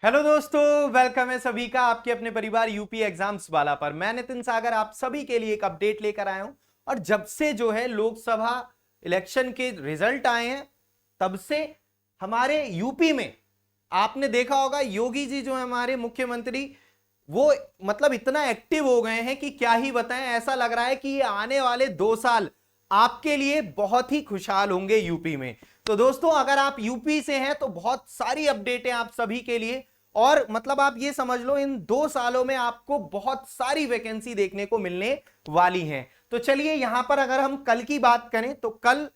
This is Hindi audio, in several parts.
हेलो दोस्तों, वेलकम है सभी का आपके अपने परिवार यूपी एग्जाम्स वाला पर। मैं नितिन सागर आप सभी के लिए एक अपडेट लेकर आया हूं। और जब से जो है लोकसभा इलेक्शन के रिजल्ट आए हैं तब से हमारे यूपी में आपने देखा होगा योगी जी जो है हमारे मुख्यमंत्री, वो मतलब इतना एक्टिव हो गए हैं कि क्या ही बताएं। ऐसा लग रहा है कि ये आने वाले 2 साल आपके लिए बहुत ही खुशहाल होंगे यूपी में। तो दोस्तों, अगर आप यूपी से हैं तो बहुत सारी अपडेटें आप सभी के लिए। और मतलब आप ये समझ लो इन 2 सालों में आपको बहुत सारी वैकेंसी देखने को मिलने वाली हैं। तो चलिए यहां पर अगर हम कल की बात करें तो कल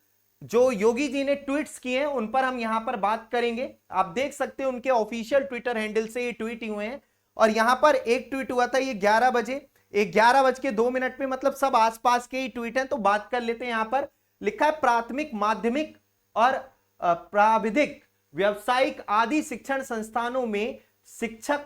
जो योगी जी ने ट्वीट्स किए हैं उन पर हम यहां पर बात करेंगे। आप देख सकते हैं उनके ऑफिशियल ट्विटर हैंडल से ये ट्वीट हुए हैं। और यहां पर एक ट्वीट हुआ था ये 11 बजे, 11 बज के 2 मिनट में, मतलब सब आसपास के ही ट्वीट हैं तो बात कर लेते हैं। यहां पर लिखा है प्राथमिक माध्यमिक और प्राविधिक व्यावसायिक आदि शिक्षण संस्थानों में शिक्षक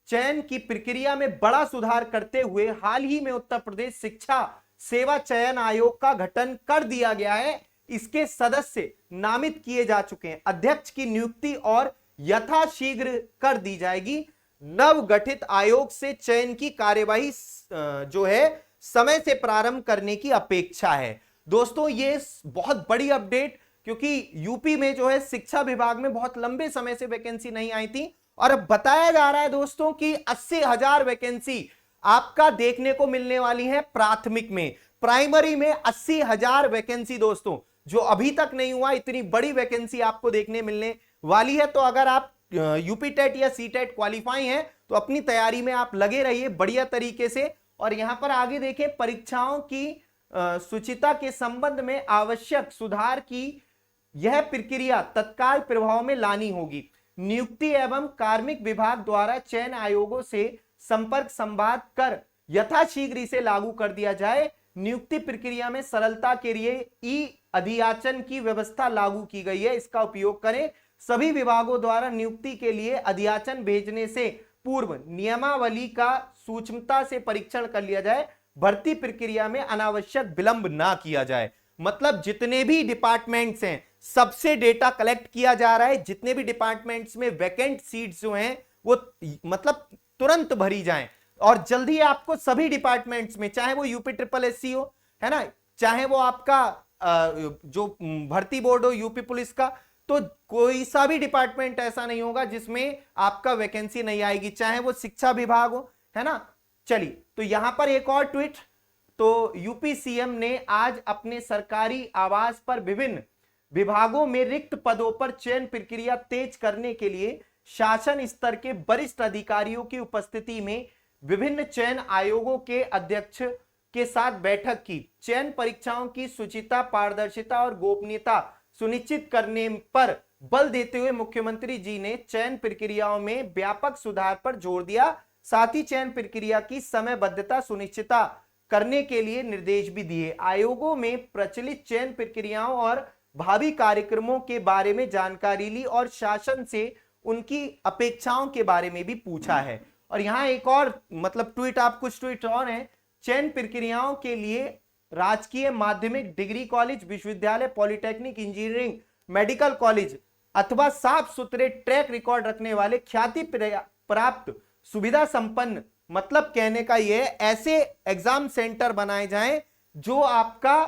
चयन की प्रक्रिया में बड़ा सुधार करते हुए हाल ही में उत्तर प्रदेश शिक्षा सेवा चयन आयोग का गठन कर दिया गया है। इसके सदस्य नामित किए जा चुके हैं। अध्यक्ष की नियुक्ति और यथाशीघ्र कर दी जाएगी। नव गठित आयोग से चयन की कार्यवाही जो है समय से प्रारंभ करने की अपेक्षा है। दोस्तों ये बहुत बड़ी अपडेट, क्योंकि यूपी में जो है शिक्षा विभाग में बहुत लंबे समय से वैकेंसी नहीं आई थी और अब बताया जा रहा है दोस्तों कि 80,000 वैकेंसी आपका देखने को मिलने वाली है प्राथमिक में। प्राइमरी में 80,000 वैकेंसी दोस्तों, जो अभी तक नहीं हुआ, इतनी बड़ी वैकेंसी आपको देखने मिलने वाली है। तो अगर आप यूपी टेट या सी टेट क्वालिफाई हैं तो अपनी तैयारी में आप लगे रहिए बढ़िया तरीके से। और यहां पर आगे देखें परीक्षाओं की शुचिता के संबंध में आवश्यक सुधार की यह प्रक्रिया तत्काल प्रभाव में लानी होगी। नियुक्ति एवं कार्मिक विभाग द्वारा चयन आयोगों से संपर्क संवाद कर यथाशीघ्र इसे लागू कर दिया जाए। नियुक्ति प्रक्रिया में सरलता के लिए ई अधियाचन की व्यवस्था लागू की गई है, इसका उपयोग करें। सभी विभागों द्वारा नियुक्ति के लिए अधियाचन भेजने से पूर्व नियमावली का सूक्ष्मता से परीक्षण कर लिया जाए। भर्ती प्रक्रिया में अनावश्यक विलंब ना किया जाए। मतलब जितने भी डिपार्टमेंट्स हैं सबसे डेटा कलेक्ट किया जा रहा है। जितने भी डिपार्टमेंट्स में वैकेंट सीट्स जो हैं वो मतलब तुरंत भरी जाएं। और जल्दी आपको सभी डिपार्टमेंट्स में, चाहे वो यूपी ट्रिपल एससी हो, है ना, चाहे वो आपका जो भर्ती बोर्ड हो यूपी पुलिस का, तो कोई सा भी डिपार्टमेंट ऐसा नहीं होगा जिसमें आपका वैकेंसी नहीं आएगी, चाहे वो शिक्षा विभाग हो, है ना। चलिए तो यहां पर एक और ट्वीट। तो यूपी सीएम ने आज अपने सरकारी आवास पर विभिन्न विभागों में रिक्त पदों पर चयन प्रक्रिया तेज करने के लिए शासन स्तर के वरिष्ठ अधिकारियों की उपस्थिति में विभिन्न चयन आयोगों के अध्यक्ष के साथ बैठक की। चयन परीक्षाओं की शुचिता, पारदर्शिता और गोपनीयता सुनिश्चित करने पर बल देते हुए मुख्यमंत्री जी ने चयन प्रक्रियाओं में व्यापक सुधार पर जोर दिया। साथ ही चयन प्रक्रिया की समयबद्धता सुनिश्चित करने के लिए निर्देश भी दिए। आयोगों में प्रचलित चयन प्रक्रियाओं और भावी कार्यक्रमों के बारे में जानकारी ली और शासन से उनकी अपेक्षाओं के बारे में भी पूछा है। और यहां एक और मतलब ट्वीट, आप कुछ ट्वीट और हैं। चयन प्रक्रियाओं के लिए राजकीय माध्यमिक डिग्री कॉलेज, विश्वविद्यालय, पॉलिटेक्निक, इंजीनियरिंग, मेडिकल कॉलेज अथवा साफ सुथरे ट्रैक रिकॉर्ड रखने वाले ख्याति प्राप्त सुविधा संपन्न, मतलब कहने का यह ऐसे एग्जाम सेंटर बनाए जाएं जो आपका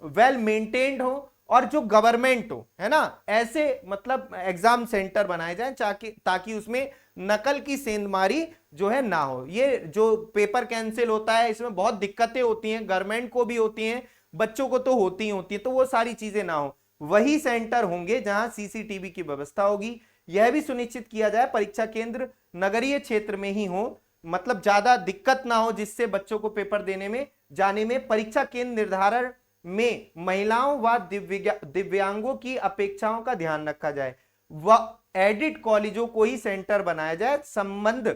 वेल मेंटेन्ड हो और जो गवर्नमेंट हो, है ना। ऐसे मतलब एग्जाम सेंटर बनाए जाएं ताकि उसमें नकल की सेंधमारी जो है ना हो। ये जो पेपर कैंसिल होता है इसमें बहुत दिक्कतें होती हैं, गवर्नमेंट को भी होती हैं, बच्चों को तो होती ही होती है, तो वो सारी चीजें ना हो। वही सेंटर होंगे जहां सीसीटीवी की व्यवस्था होगी। यह भी सुनिश्चित किया जाए परीक्षा केंद्र नगरीय क्षेत्र में ही हो, मतलब ज्यादा दिक्कत ना हो जिससे बच्चों को पेपर देने में जाने में। परीक्षा केंद्र निर्धारण में महिलाओं व दिव्यांगों की अपेक्षाओं का ध्यान रखा जाए। व एडिट कॉलेजों को ही सेंटर बनाया जाए। संबंध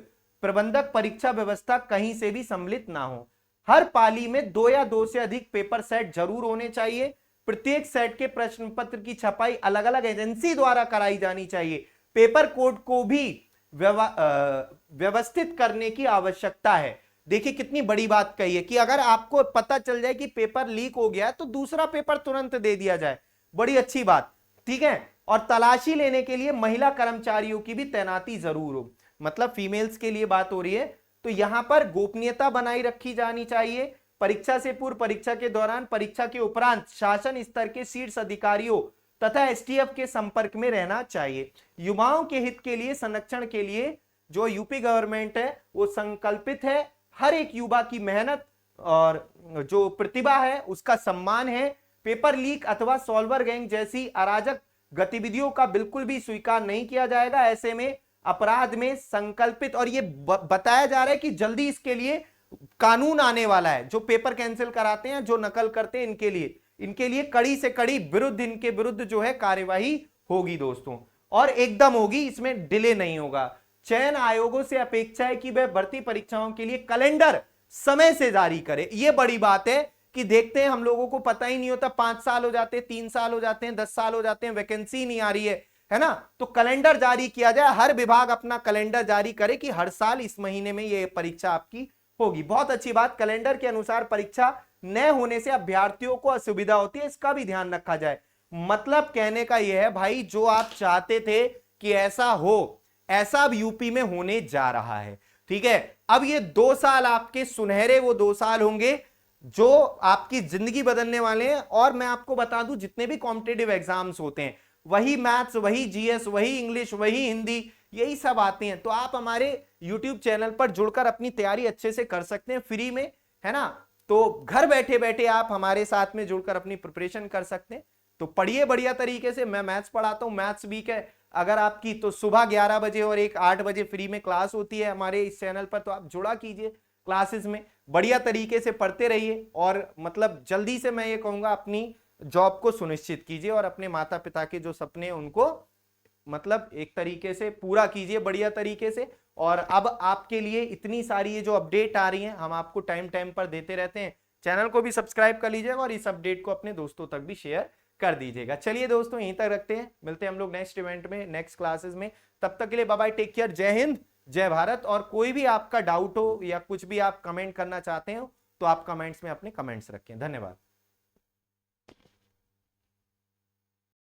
प्रबंधक परीक्षा व्यवस्था कहीं से भी सम्मिलित ना हो। हर पाली में 2 या 2 से अधिक पेपर सेट जरूर होने चाहिए। प्रत्येक सेट के प्रश्न पत्र की छपाई अलग अलग एजेंसी द्वारा कराई जानी चाहिए। पेपर कोड को भी व्यवस्थित करने की आवश्यकता है। देखिए कितनी बड़ी बात कही है कि अगर आपको पता चल जाए कि पेपर लीक हो गया तो दूसरा पेपर तुरंत दे दिया जाए, बड़ी अच्छी बात, ठीक है। और तलाशी लेने के लिए महिला कर्मचारियों की भी तैनाती जरूर हो। मतलब फीमेल्स के लिए बात हो रही है। तो यहां पर गोपनीयता बनाई रखी जानी चाहिए। परीक्षा से पूर्व, परीक्षा के दौरान, परीक्षा के उपरांत शासन स्तर के शीर्ष अधिकारियों तथा एसटीएफ के संपर्क में रहना चाहिए। युवाओं के हित के लिए, संरक्षण के लिए जो यूपी गवर्नमेंट है वो संकल्पित है। हर एक युवा की मेहनत और जो प्रतिभा है उसका सम्मान है। पेपर लीक अथवा सॉल्वर गैंग जैसी अराजक गतिविधियों का बिल्कुल भी स्वीकार नहीं किया जाएगा। ऐसे में अपराध में संकल्पित, और ये बताया जा रहा है कि जल्दी इसके लिए कानून आने वाला है। जो पेपर कैंसिल कराते हैं, जो नकल करते हैं, इनके लिए कड़ी से कड़ी विरुद्ध, इनके विरुद्ध जो है कार्यवाही होगी दोस्तों, और एकदम होगी, इसमें डिले नहीं होगा। चयन आयोगों से अपेक्षा है कि वह भर्ती परीक्षाओं के लिए कैलेंडर समय से जारी करे। यह बड़ी बात है कि देखते हैं हम लोगों को पता ही नहीं होता, 5 साल हो जाते हैं, 3 साल हो जाते हैं, 10 साल हो जाते हैं, वैकेंसी नहीं आ रही है ना। तो कैलेंडर जारी किया जाए, हर विभाग अपना कैलेंडर जारी करे कि हर साल इस महीने में ये परीक्षा आपकी होगी। बहुत अच्छी बात, कैलेंडर के अनुसार परीक्षा न होने से अभ्यर्थियों को असुविधा होती है, इसका भी ध्यान रखा जाए। मतलब कहने का यह है भाई, जो आप चाहते थे कि ऐसा हो, ऐसा अब यूपी में होने जा रहा है। ठीक है, अब ये 2 साल आपके सुनहरे वो 2 साल होंगे जो आपकी जिंदगी बदलने वाले हैं। और मैं आपको बता दूं, जितने भी कॉम्पिटिटिव एग्जाम्स होते हैं, वही मैथ्स, वही जीएस, वही इंग्लिश, वही हिंदी, यही सब आते हैं। तो आप हमारे यूट्यूब चैनल पर जुड़कर अपनी तैयारी अच्छे से कर सकते हैं फ्री में, है ना। तो घर बैठे बैठे आप हमारे साथ में जुड़कर अपनी प्रिपरेशन कर सकते हैं। तो पढ़िए बढ़िया तरीके से। मैं मैथ्स पढ़ाता हूं, मैथ्स वीक है अगर आपकी, तो सुबह 11 बजे और एक 8 बजे फ्री में क्लास होती है हमारे इस चैनल पर, तो आप जुड़ा कीजिए क्लासेस में, बढ़िया तरीके से पढ़ते रहिए। और मतलब जल्दी से मैं ये कहूंगा, अपनी जॉब को सुनिश्चित कीजिए और अपने माता पिता के जो सपने उनको मतलब एक तरीके से पूरा कीजिए बढ़िया तरीके से। और अब आपके लिए इतनी सारी ये जो अपडेट आ रही हैं, हम आपको टाइम टाइम पर देते रहते हैं। चैनल को भी सब्सक्राइब कर लीजिएगा और इस अपडेट को अपने दोस्तों तक भी शेयर कर दीजिएगा। चलिए दोस्तों, यहीं तक रखते हैं, मिलते हैं हम लोग नेक्स्ट इवेंट में, नेक्स्ट क्लासेस में। तब तक के लिए बाय बाय, टेक केयर, जय हिंद, जय भारत। और कोई भी आपका डाउट हो या कुछ भी आप कमेंट करना चाहते हो तो आप कमेंट्स में अपने कमेंट्स रखें। धन्यवाद।